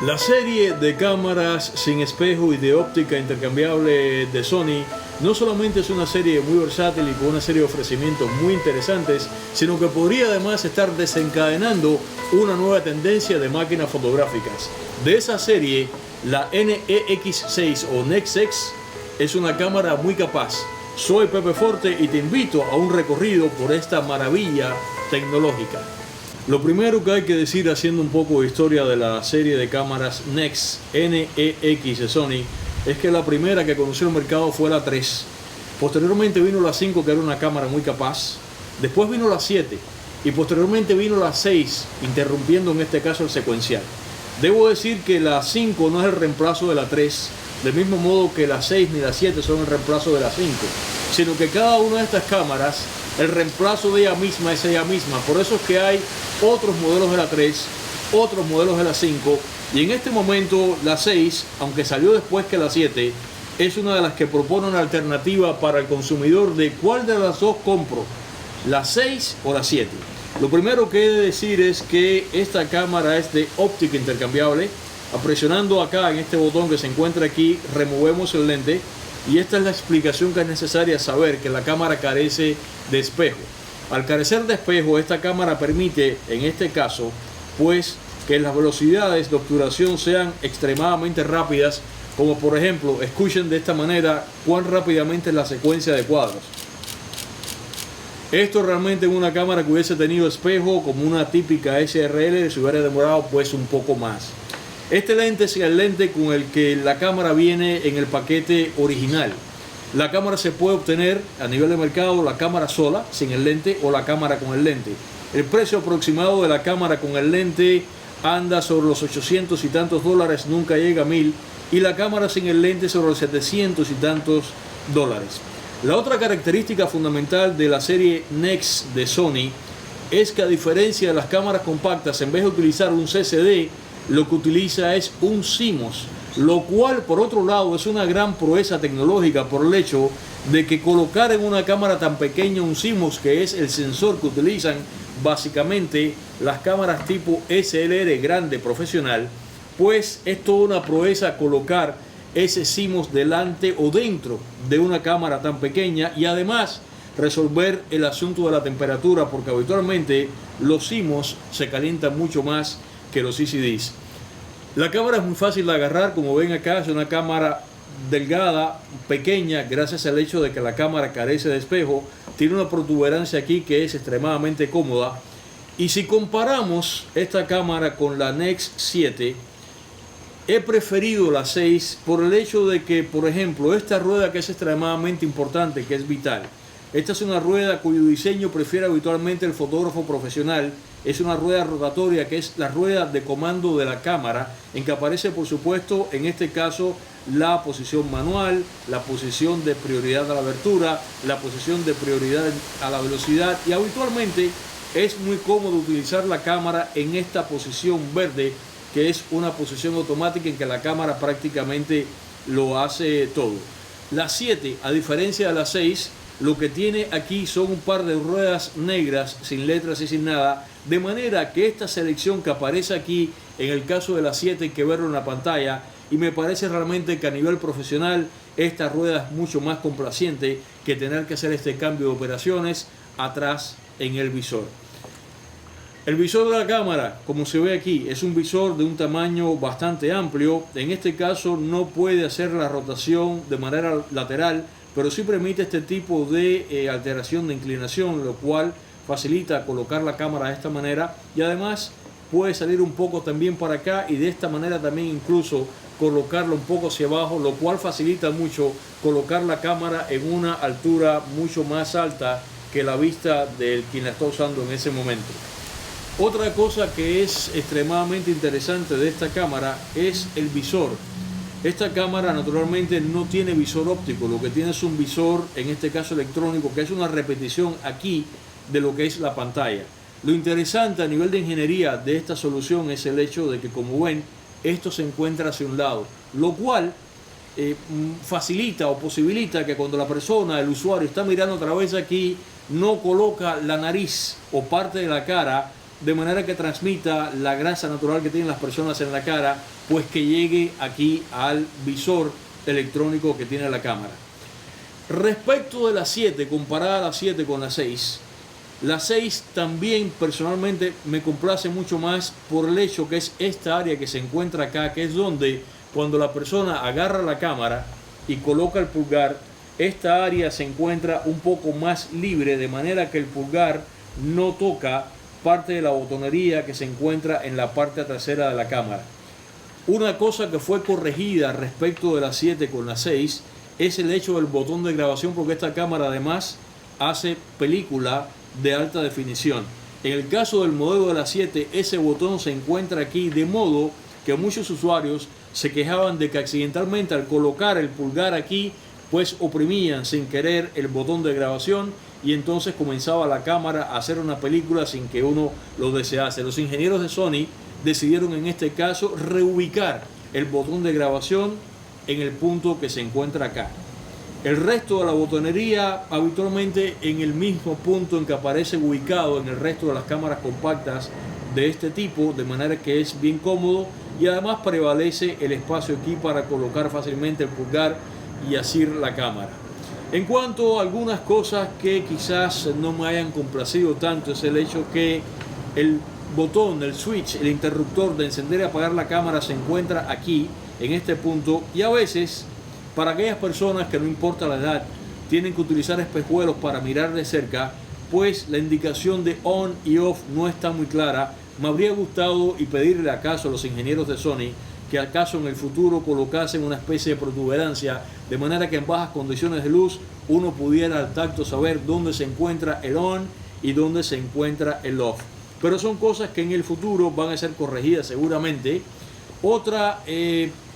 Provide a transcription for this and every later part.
La serie de cámaras sin espejo y de óptica intercambiable de Sony no solamente es una serie muy versátil y con una serie de ofrecimientos muy interesantes, sino que podría además estar desencadenando una nueva tendencia de máquinas fotográficas. De esa serie, la NEX6 o NEX6 es una cámara muy capaz. Soy Pepe Forte y te invito a un recorrido por esta maravilla tecnológica. Lo primero que hay que decir, haciendo un poco de historia de la serie de cámaras NEX de Sony, es que la primera que conoció el mercado fue la 3. Posteriormente vino la 5, que era una cámara muy capaz. Después vino la 7 y posteriormente vino la 6, interrumpiendo en este caso el secuencial. Debo decir que la 5 no es el reemplazo de la 3, del mismo modo que la 6 ni la 7 son el reemplazo de la 5, sino que cada una de estas cámaras, el reemplazo de ella misma es ella misma. Por eso es que hay otros modelos de la 3, otros modelos de la 5, y en este momento la 6, aunque salió después que la 7, es una de las que propone una alternativa para el consumidor de cuál de las dos compro, la 6 o la 7. Lo primero que he de decir es que esta cámara es de óptica intercambiable. Presionando acá en este botón que se encuentra aquí, removemos el lente. Y esta es la explicación que es necesaria saber, que la cámara carece de espejo. Al carecer de espejo, esta cámara permite, en este caso, pues que las velocidades de obturación sean extremadamente rápidas, como por ejemplo, escuchen de esta manera cuán rápidamente es la secuencia de cuadros. Esto realmente en una cámara que hubiese tenido espejo, como una típica SRL, se hubiera demorado pues un poco más. Este lente es el lente con el que la cámara viene en el paquete original. La cámara se puede obtener a nivel de mercado, la cámara sola, sin el lente, o la cámara con el lente. El precio aproximado de la cámara con el lente anda sobre los 800 y tantos dólares, nunca llega a 1000, y la cámara sin el lente sobre los 700 y tantos dólares. La otra característica fundamental de la serie NEX de Sony es que, a diferencia de las cámaras compactas, en vez de utilizar un CCD, lo que utiliza es un CMOS, lo cual por otro lado es una gran proeza tecnológica por el hecho de que colocar en una cámara tan pequeña un CMOS, que es el sensor que utilizan básicamente las cámaras tipo SLR grande profesional, pues es toda una proeza colocar ese CMOS delante o dentro de una cámara tan pequeña, y además resolver el asunto de la temperatura, porque habitualmente los CMOS se calientan mucho más que los CCDs. La cámara es muy fácil de agarrar, como ven acá, es una cámara delgada, pequeña, gracias al hecho de que la cámara carece de espejo. Tiene una protuberancia aquí que es extremadamente cómoda. Y si comparamos esta cámara con la NEX 7, he preferido la 6 por el hecho de que, por ejemplo, esta rueda, que es extremadamente importante, que es vital. Esta es una rueda cuyo diseño prefiere habitualmente el fotógrafo profesional. Es una rueda rotatoria, que es la rueda de comando de la cámara, en que aparece, por supuesto, en este caso, la posición manual, la posición de prioridad a la abertura, la posición de prioridad a la velocidad, y habitualmente es muy cómodo utilizar la cámara en esta posición verde, que es una posición automática en que la cámara prácticamente lo hace todo. La 7, a diferencia de la 6, lo que tiene aquí son un par de ruedas negras, sin letras y sin nada, de manera que esta selección que aparece aquí, en el caso de la 7, hay que verlo en la pantalla, y me parece realmente que a nivel profesional esta rueda es mucho más complaciente que tener que hacer este cambio de operaciones atrás en el visor. El visor de la cámara, como se ve aquí, es un visor de un tamaño bastante amplio. En este caso no puede hacer la rotación de manera lateral, pero sí permite este tipo de alteración de inclinación, lo cual facilita colocar la cámara de esta manera, y además puede salir un poco también para acá, y de esta manera también incluso colocarlo un poco hacia abajo, lo cual facilita mucho colocar la cámara en una altura mucho más alta que la vista del quien la está usando en ese momento. Otra cosa que es extremadamente interesante de esta cámara es el visor. Esta cámara naturalmente no tiene visor óptico, lo que tiene es un visor, en este caso electrónico, que es una repetición aquí de lo que es la pantalla. Lo interesante a nivel de ingeniería de esta solución es el hecho de que, como ven, esto se encuentra hacia un lado, lo cual facilita o posibilita que cuando la persona, el usuario, está mirando a través de aquí, no coloca la nariz o parte de la cara de manera que transmita la grasa natural que tienen las personas en la cara, pues que llegue aquí al visor electrónico que tiene la cámara. Respecto de la 7, comparada la 7 con la 6 también personalmente me complace mucho más por el hecho que es esta área que se encuentra acá, que es donde cuando la persona agarra la cámara y coloca el pulgar, esta área se encuentra un poco más libre, de manera que el pulgar no toca parte de la botonería que se encuentra en la parte trasera de la cámara. Una cosa que fue corregida respecto de la 7 con la 6 es el hecho del botón de grabación, porque esta cámara además hace película de alta definición. En el caso del modelo de la 7, ese botón se encuentra aquí, de modo que muchos usuarios se quejaban de que accidentalmente al colocar el pulgar aquí, pues oprimían sin querer el botón de grabación y entonces comenzaba la cámara a hacer una película sin que uno lo desease. Los ingenieros de Sony decidieron en este caso reubicar el botón de grabación en el punto que se encuentra acá. El resto de la botonería habitualmente en el mismo punto en que aparece ubicado en el resto de las cámaras compactas de este tipo, de manera que es bien cómodo y además prevalece el espacio aquí para colocar fácilmente el pulgar y asir la cámara. En cuanto a algunas cosas que quizás no me hayan complacido tanto, es el hecho que el botón, el switch, el interruptor de encender y apagar la cámara se encuentra aquí, en este punto, y a veces, para aquellas personas que no importa la edad, tienen que utilizar espejuelos para mirar de cerca, pues la indicación de on y off no está muy clara. Me habría gustado y pedirle acaso a los ingenieros de Sony que acaso en el futuro colocasen una especie de protuberancia, de manera que en bajas condiciones de luz uno pudiera al tacto saber dónde se encuentra el on y dónde se encuentra el off. Pero son cosas que en el futuro van a ser corregidas seguramente. Otra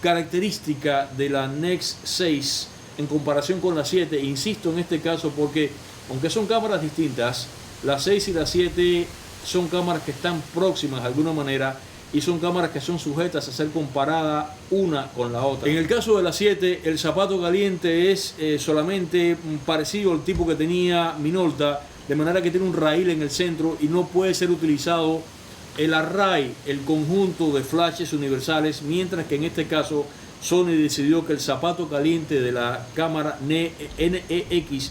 característica de la Nex 6 en comparación con la 7, insisto en este caso porque aunque son cámaras distintas, la 6 y la 7 son cámaras que están próximas de alguna manera y son cámaras que son sujetas a ser comparadas una con la otra. En el caso de la 7, el zapato caliente es solamente parecido al tipo que tenía Minolta, de manera que tiene un rail en el centro y no puede ser utilizado el array, el conjunto de flashes universales, mientras que en este caso Sony decidió que el zapato caliente de la cámara NEX6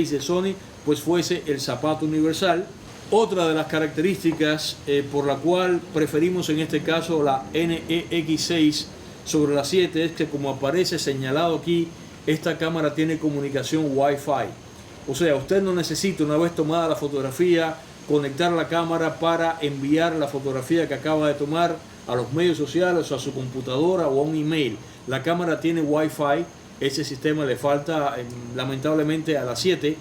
de Sony pues fuese el zapato universal. Otra de las características por la cual preferimos en este caso la NEX6 sobre la 7 es que, como aparece señalado aquí, esta cámara tiene comunicación Wi-Fi. O sea, usted no necesita, una vez tomada la fotografía, conectar la cámara para enviar la fotografía que acaba de tomar a los medios sociales, o a su computadora o a un email. La cámara tiene Wi-Fi, ese sistema le falta lamentablemente a la 7.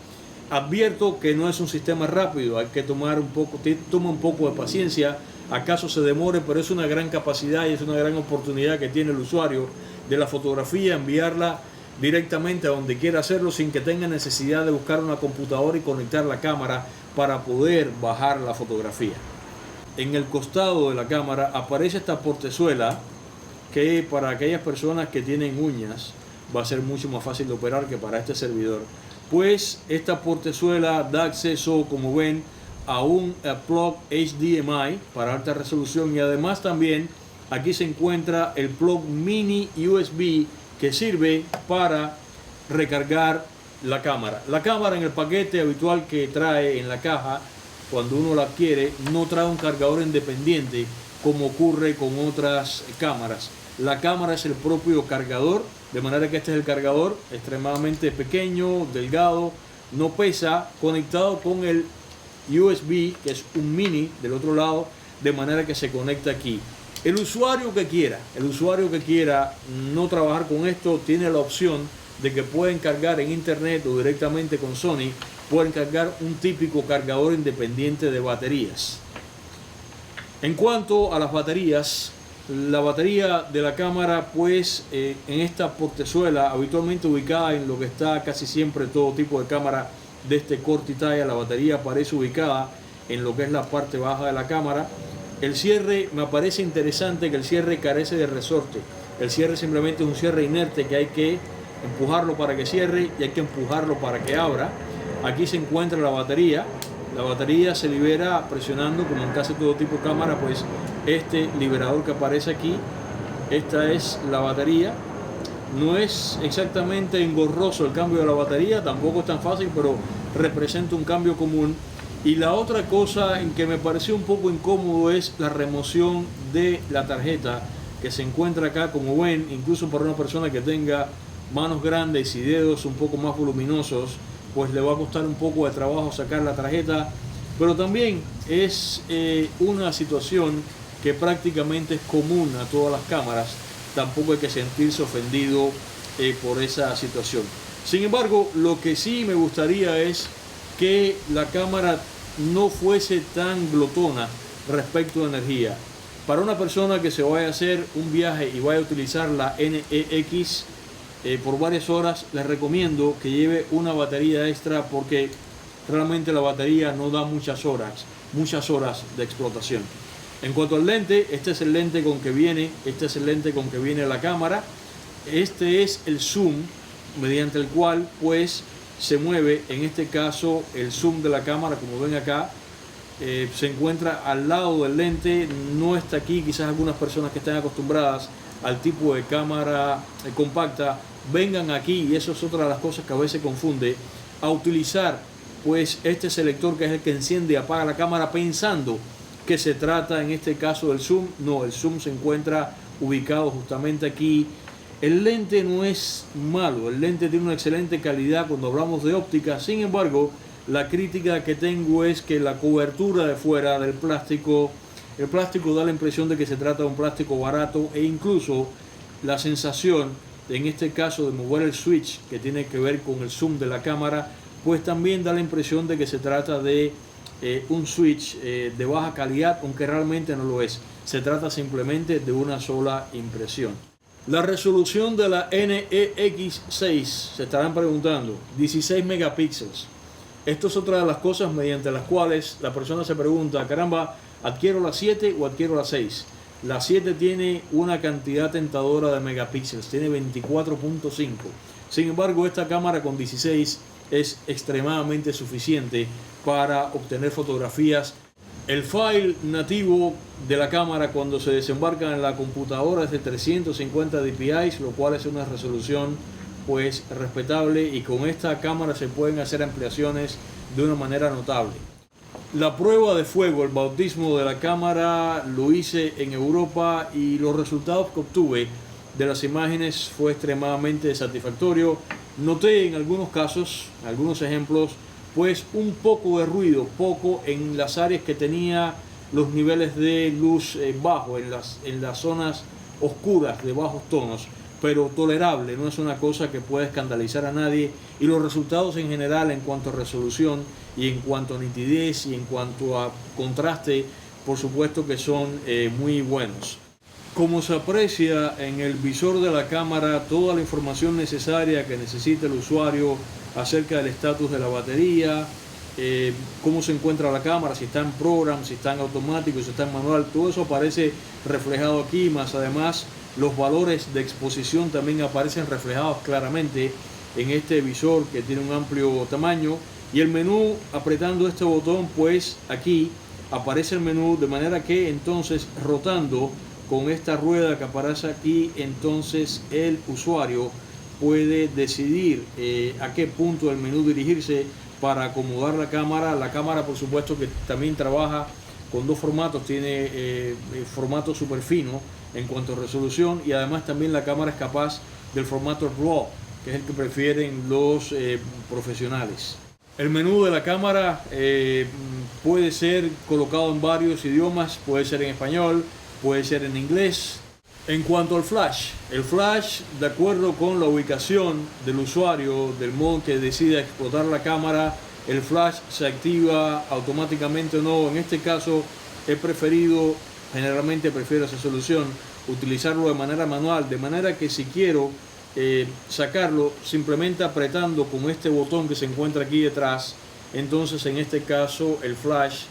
Advierto que no es un sistema rápido, hay que toma un poco de paciencia, acaso se demore, pero es una gran capacidad y es una gran oportunidad que tiene el usuario de la fotografía, enviarla directamente a donde quiera hacerlo sin que tenga necesidad de buscar una computadora y conectar la cámara para poder bajar la fotografía. En el costado de la cámara aparece esta portezuela que para aquellas personas que tienen uñas va a ser mucho más fácil de operar que para este servidor. Pues esta portezuela da acceso, como ven, a un plug HDMI para alta resolución y además también aquí se encuentra el plug mini USB que sirve para recargar la cámara. La cámara en el paquete habitual que trae en la caja, cuando uno la adquiere, no trae un cargador independiente como ocurre con otras cámaras. La cámara es el propio cargador, de manera que este es el cargador, extremadamente pequeño, delgado, no pesa, conectado con el USB, que es un mini del otro lado, de manera que se conecta aquí. El usuario que quiera no trabajar con esto, tiene la opción de que pueden cargar en internet o directamente con Sony, pueden cargar un típico cargador independiente de baterías. En cuanto a las baterías, la batería de la cámara pues en esta portezuela habitualmente ubicada en lo que está casi siempre todo tipo de cámara de este corte y talla, la batería aparece ubicada en lo que es la parte baja de la cámara. El cierre, me parece interesante que el cierre carece de resorte, el cierre simplemente es un cierre inerte que hay que empujarlo para que cierre y hay que empujarlo para que abra. Aquí se encuentra la batería La batería se libera presionando, como en casi todo tipo de cámara, pues este liberador que aparece aquí. Esta es la batería. No es exactamente engorroso el cambio de la batería, tampoco es tan fácil, pero representa un cambio común. Y la otra cosa en que me pareció un poco incómodo es la remoción de la tarjeta que se encuentra acá. Como ven, incluso para una persona que tenga manos grandes y dedos un poco más voluminosos, pues le va a costar un poco de trabajo sacar la tarjeta. Pero también es una situación que prácticamente es común a todas las cámaras. Tampoco hay que sentirse ofendido por esa situación. Sin embargo, lo que sí me gustaría es que la cámara no fuese tan glotona respecto a energía. Para una persona que se vaya a hacer un viaje y vaya a utilizar la NEX por varias horas, les recomiendo que lleve una batería extra, porque realmente la batería no da muchas horas de explotación. En cuanto al lente, este es el lente con que viene, la cámara. Este es el zoom mediante el cual pues se mueve, en este caso el zoom de la cámara, como ven acá, se encuentra al lado del lente, no está aquí. Quizás algunas personas que están acostumbradas al tipo de cámara compacta vengan aquí, y eso es otra de las cosas que a veces confunde, a utilizar pues este selector que es el que enciende y apaga la cámara, pensando que se trata en este caso del zoom. No, el zoom se encuentra ubicado justamente aquí. El lente no es malo, el lente tiene una excelente calidad cuando hablamos de óptica. Sin embargo, la crítica que tengo es que la cobertura de fuera del plástico, el plástico da la impresión de que se trata de un plástico barato, e incluso la sensación, en este caso, de mover el switch que tiene que ver con el zoom de la cámara, pues también da la impresión de que se trata de un switch de baja calidad, aunque realmente no lo es. Se trata simplemente de una sola impresión. La resolución de la NEX6, se estarán preguntando, 16 megapíxeles. Esto es otra de las cosas mediante las cuales la persona se pregunta, caramba, ¿adquiero la 7 o adquiero la 6? La 7 tiene una cantidad tentadora de megapíxeles, tiene 24.5. Sin embargo, esta cámara con 16 es extremadamente suficiente para obtener fotografías. El file nativo de la cámara cuando se desembarca en la computadora es de 350 dpi, lo cual es una resolución pues respetable, y con esta cámara se pueden hacer ampliaciones de una manera notable. La prueba de fuego, el bautismo de la cámara, lo hice en Europa, y los resultados que obtuve de las imágenes fue extremadamente satisfactorio. Noté en algunos casos, algunos ejemplos, pues un poco de ruido, poco en las áreas que tenía los niveles de luz bajo, en las zonas oscuras de bajos tonos, pero tolerable, no es una cosa que pueda escandalizar a nadie. Y los resultados en general, en cuanto a resolución y en cuanto a nitidez y en cuanto a contraste, por supuesto que son muy buenos. Como se aprecia en el visor de la cámara, toda la información necesaria que necesita el usuario acerca del estatus de la batería, cómo se encuentra la cámara, si está en program, si está en automático, si está en manual, todo eso aparece reflejado aquí. Más además, los valores de exposición también aparecen reflejados claramente en este visor, que tiene un amplio tamaño. Y el menú, apretando este botón, pues aquí aparece el menú, de manera que entonces, rotando con esta rueda que aparece aquí, entonces el usuario puede decidir a qué punto del menú dirigirse para acomodar la cámara. La cámara, por supuesto, que también trabaja con dos formatos, tiene formato super fino en cuanto a resolución, y además también la cámara es capaz del formato RAW, que es el que prefieren los profesionales. El menú de la cámara puede ser colocado en varios idiomas, puede ser en español, puede ser en inglés. En cuanto al flash, el flash, de acuerdo con la ubicación del usuario, del modo que decida explotar la cámara, el flash se activa automáticamente o no. En este caso generalmente prefiero esa solución, utilizarlo de manera manual, de manera que si quiero sacarlo, simplemente apretando con este botón que se encuentra aquí detrás, entonces en este caso el flash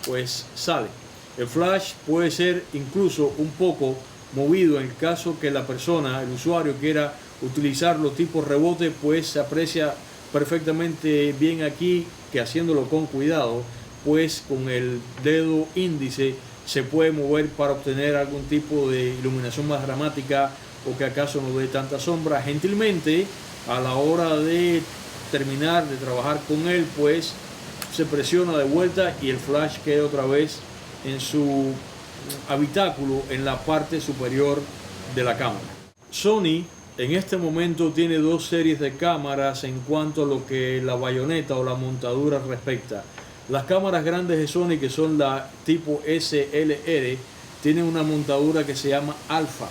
pues sale. El flash puede ser incluso un poco movido en el caso que la persona, el usuario, quiera utilizarlo tipo rebote, pues se aprecia perfectamente bien aquí que, haciéndolo con cuidado, pues con el dedo índice se puede mover para obtener algún tipo de iluminación más dramática o que acaso no dé tanta sombra. Gentilmente, a la hora de terminar de trabajar con él, pues se presiona de vuelta y el flash queda otra vez en su habitáculo en la parte superior de la cámara. Sony en este momento tiene dos series de cámaras en cuanto a lo que la bayoneta o la montadura respecta. Las cámaras grandes de Sony, que son la tipo SLR, tienen una montadura que se llama Alpha.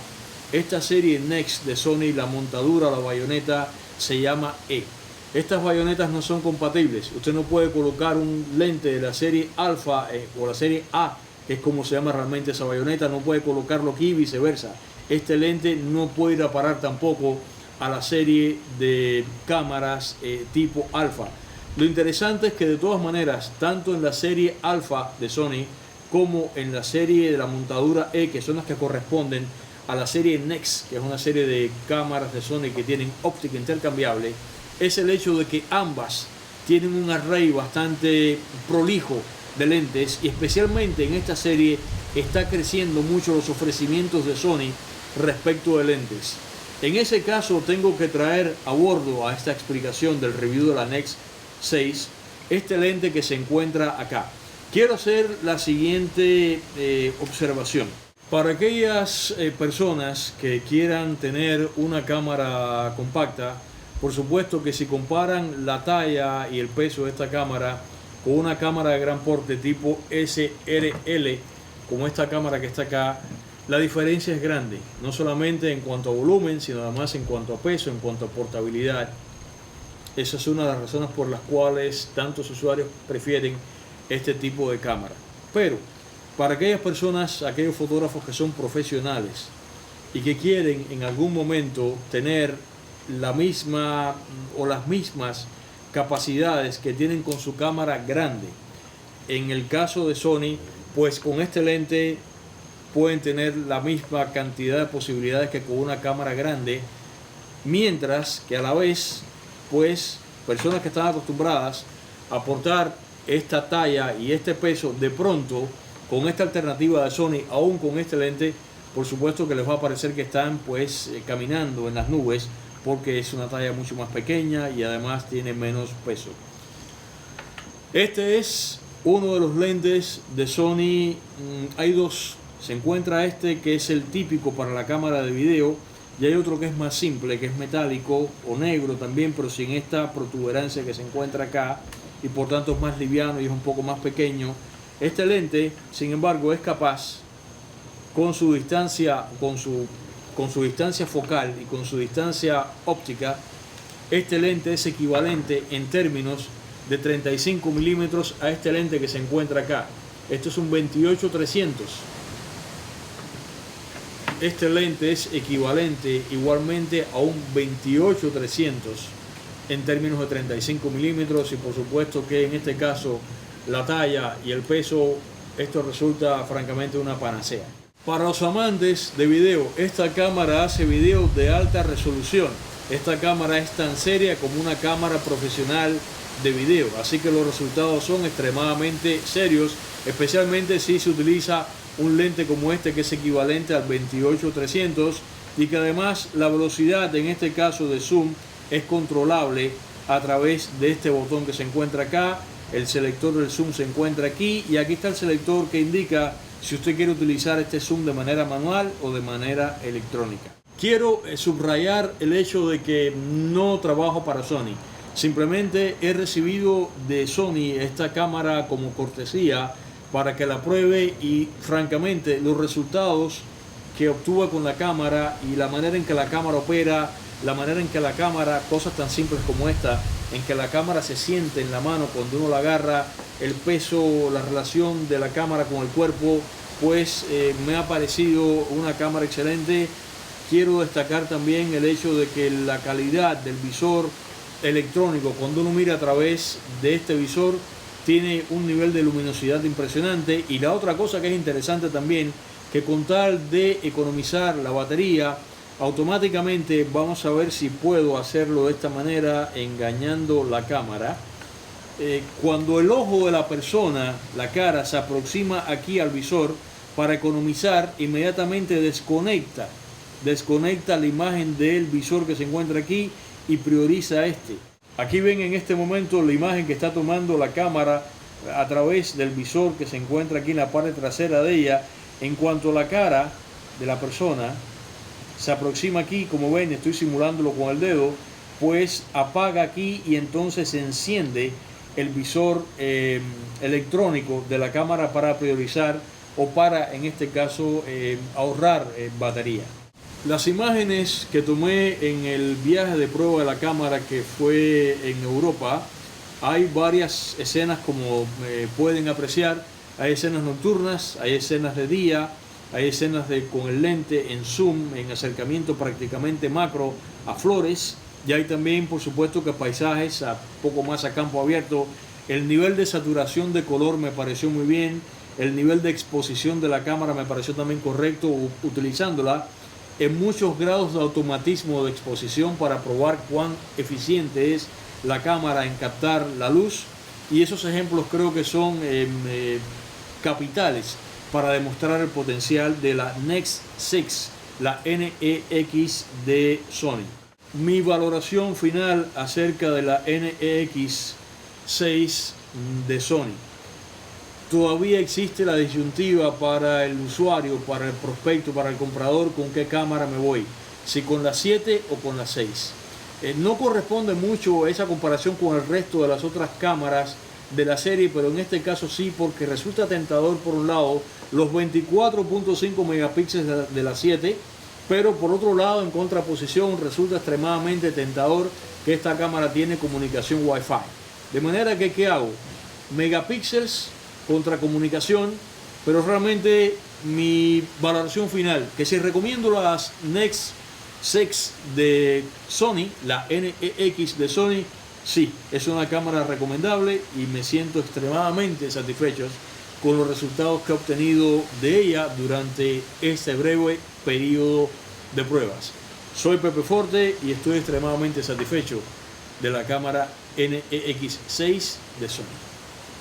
Esta serie Next de Sony, la montadura, la bayoneta, se llama E. Estas bayonetas no son compatibles. Usted no puede colocar un lente de la serie Alpha o la serie A, que es como se llama realmente esa bayoneta, no puede colocarlo aquí y viceversa. Este lente no puede ir a parar tampoco a la serie de cámaras tipo Alpha. Lo interesante es que de todas maneras, tanto en la serie Alpha de Sony como en la serie de la montadura E, que son las que corresponden a la serie Next, que es una serie de cámaras de Sony que tienen óptica intercambiable, es el hecho de que ambas tienen un array bastante prolijo de lentes, y especialmente en esta serie está creciendo mucho los ofrecimientos de Sony respecto de lentes. En ese caso tengo que traer a bordo a esta explicación del review de la Next 6 este lente que se encuentra acá. Quiero hacer la siguiente observación. Para aquellas personas que quieran tener una cámara compacta, por supuesto que si comparan la talla y el peso de esta cámara con una cámara de gran porte tipo SRL, como esta cámara que está acá, la diferencia es grande, no solamente en cuanto a volumen, sino además en cuanto a peso, en cuanto a portabilidad. Esa es una de las razones por las cuales tantos usuarios prefieren este tipo de cámara. Pero para aquellas personas, aquellos fotógrafos que son profesionales y que quieren en algún momento tener la misma o las mismas capacidades que tienen con su cámara grande, en el caso de Sony, pues con este lente pueden tener la misma cantidad de posibilidades que con una cámara grande, mientras que a la vez, pues personas que están acostumbradas a portar esta talla y este peso, de pronto con esta alternativa de Sony, aún con este lente, por supuesto que les va a parecer que están pues caminando en las nubes, porque es una talla mucho más pequeña y además tiene menos peso. Este es uno de los lentes de Sony. Hay dos. Se encuentra este que es el típico para la cámara de video, y hay otro que es más simple, que es metálico o negro también, pero sin esta protuberancia que se encuentra acá, y por tanto es más liviano y es un poco más pequeño. Este lente, sin embargo, es capaz, con su distancia focal y con su distancia óptica, este lente es equivalente en términos de 35 milímetros a este lente que se encuentra acá. Esto es un 28-300. Este lente es equivalente igualmente a un 28-300 en términos de 35 milímetros, y por supuesto que en este caso la talla y el peso, esto resulta francamente una panacea. Para los amantes de video, esta cámara hace videos de alta resolución. Esta cámara es tan seria como una cámara profesional de video, así que los resultados son extremadamente serios, especialmente si se utiliza un lente como este que es equivalente al 28-300, y que además la velocidad en este caso de zoom es controlable a través de este botón que se encuentra acá. El selector del zoom se encuentra aquí, y aquí está el selector que indica si usted quiere utilizar este zoom de manera manual o de manera electrónica. Quiero subrayar el hecho de que no trabajo para Sony. Simplemente he recibido de Sony esta cámara como cortesía para que la pruebe, y francamente los resultados que obtuve con la cámara y la manera en que la cámara opera, la manera en que la cámara, cosas tan simples como esta, en que la cámara se siente en la mano cuando uno la agarra, el peso, la relación de la cámara con el cuerpo, pues me ha parecido una cámara excelente. Quiero destacar también el hecho de que la calidad del visor electrónico, cuando uno mira a través de este visor, tiene un nivel de luminosidad impresionante. Y la otra cosa que es interesante también, que con tal de economizar la batería, automáticamente vamos a ver si puedo hacerlo de esta manera, engañando la cámara. Cuando el ojo de la persona, la cara, se aproxima aquí al visor para economizar, inmediatamente desconecta la imagen del visor que se encuentra aquí y prioriza este. Aquí ven en este momento la imagen que está tomando la cámara a través del visor que se encuentra aquí en la parte trasera de ella. En cuanto a la cara de la persona se aproxima aquí, como ven, estoy simulándolo con el dedo, pues apaga aquí y entonces se enciende el visor electrónico de la cámara para priorizar o para, en este caso, ahorrar batería. Las imágenes que tomé en el viaje de prueba de la cámara que fue en Europa, hay varias escenas como pueden apreciar. Hay escenas nocturnas, hay escenas de día, hay escenas con el lente en zoom, en acercamiento prácticamente macro a flores, y hay también, por supuesto, que paisajes poco más a campo abierto. El nivel de saturación de color me pareció muy bien, el nivel de exposición de la cámara me pareció también correcto, utilizándola en muchos grados de automatismo de exposición para probar cuán eficiente es la cámara en captar la luz, y esos ejemplos creo que son capitales para demostrar el potencial de la Nex 6, la NEX de Sony. Mi valoración final acerca de la NEX 6 de Sony. Todavía existe la disyuntiva para el usuario, para el prospecto, para el comprador, con qué cámara me voy, si con la 7 o con la 6. No corresponde mucho esa comparación con el resto de las otras cámaras de la serie, pero en este caso sí, porque resulta tentador por un lado los 24.5 megapíxeles de la 7, pero por otro lado, en contraposición, resulta extremadamente tentador que esta cámara tiene comunicación Wi-Fi. De manera que, ¿qué hago? Megapíxeles contra comunicación, pero realmente mi valoración final, que si recomiendo las Nex 6 de Sony, la NEX de Sony, sí, es una cámara recomendable y me siento extremadamente satisfecho con los resultados que he obtenido de ella durante este breve periodo de pruebas. Soy Pepe Forte y estoy extremadamente satisfecho de la cámara NEX 6 de Sony.